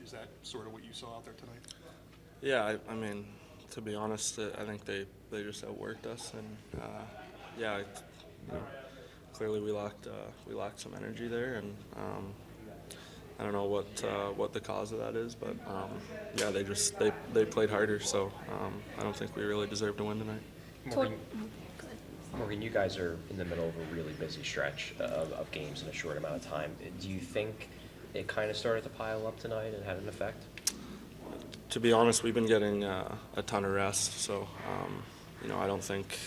Is that sort of what you saw out there tonight? Yeah, I mean, to be honest, I think they just outworked us, and yeah, clearly we lacked some energy there, and I don't know what the cause of that is, but yeah, they played harder, so I don't think we really deserved to win tonight. Morgan, you guys are in the middle of a really busy stretch of games in a short amount of time. Do you think it kind of started to pile up tonight and had an effect? To be honest, we've been getting a ton of rest, so I don't think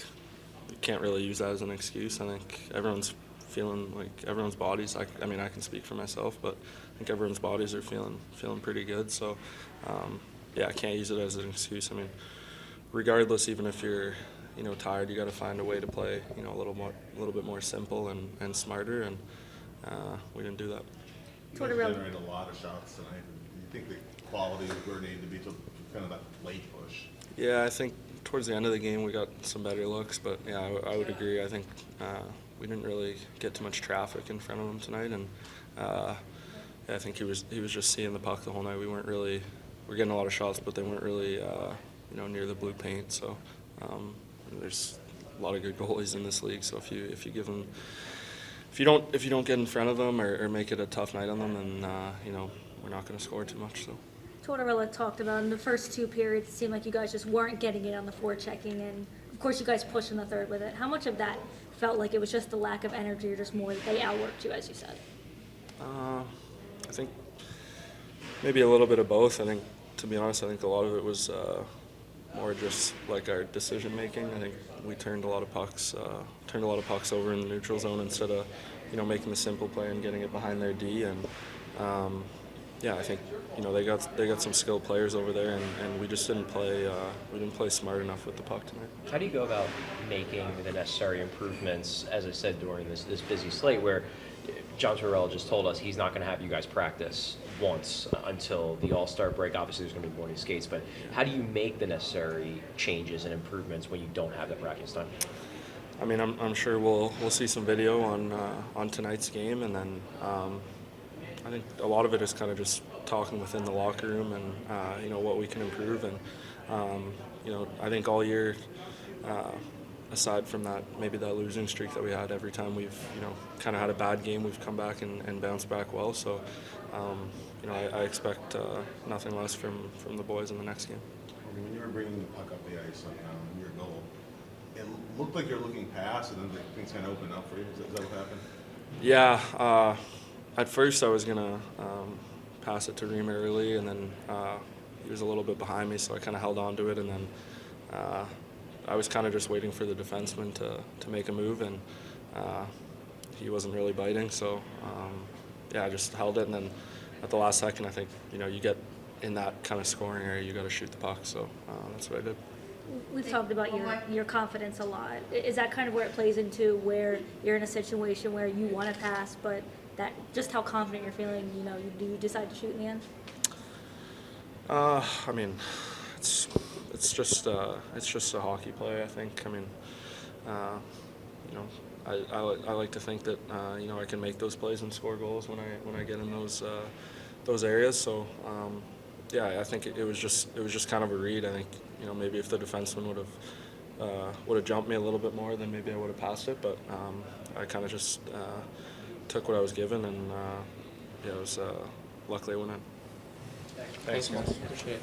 you can't really use that as an excuse. I think everyone's feeling like everyone's bodies. I mean, I can speak for myself, but I think everyone's bodies are feeling pretty good. So yeah, I can't use it as an excuse. I mean, regardless, even if you're tired, you got to find a way to play a little bit more simple and smarter, and we didn't do that. You guys generated a lot of shots tonight. Do you think the quality of where it needed to be to kind of that late push? Yeah, I think towards the end of the game we got some better looks, but yeah, I would agree. I think we didn't really get too much traffic in front of him tonight, and yeah, I think he was just seeing the puck the whole night. We're getting a lot of shots, but they weren't really near the blue paint. So there's a lot of good goalies in this league. So if you give them, if you don't get in front of them or make it a tough night on them, then we're not going to score too much. So. Tortorella talked about in the first two periods, it seemed like you guys just weren't getting it on the forechecking, and of course you guys pushed in the third with it. How much of that felt like it was just the lack of energy or just more that they outworked you, as you said? I think maybe a little bit of both. I think, to be honest, I think a lot of it was more just like our decision making. I think we turned a lot of pucks over in the neutral zone instead of making the simple play and getting it behind their D. And yeah, I think they got some skilled players over there, and we just didn't play smart enough with the puck tonight. How do you go about making the necessary improvements, as I said, during this busy slate, where John Tortorella just told us he's not going to have you guys practice once until the All-Star break? Obviously, there's going to be morning skates, but how do you make the necessary changes and improvements when you don't have that practice time? I mean, I'm sure we'll see some video on tonight's game, and then I think a lot of it is kind of just talking within the locker room and what we can improve, and I think all year, aside from that, maybe that losing streak that we had, every time we've kind of had a bad game, we've come back and bounced back well. So I expect nothing less from the boys in the next game. When you were bringing the puck up the ice on your goal, it looked like you're looking past, and then things kind of opened up for you. Is that what happened? Yeah. At first, I was gonna pass it to Reem early, and then he was a little bit behind me, so I kind of held on to it, and then I was kind of just waiting for the defenseman to make a move, and he wasn't really biting, so yeah, I just held it, and then at the last second, I think you get in that kind of scoring area, you got to shoot the puck, so that's what I did. We've talked about your confidence a lot. Is that kind of where it plays into, where you're in a situation where you want to pass, but that just how confident you're feeling, do you decide to shoot in the end? I mean, it's just a hockey play, I think. I mean, I like to think that I can make those plays and score goals when I get in those areas. So yeah, I think it was just kind of a read. I think maybe if the defenseman would have jumped me a little bit more, then maybe I would have passed it. But I kind of just took what I was given, and yeah, it was luckily I went in. Thanks, guys. Appreciate it.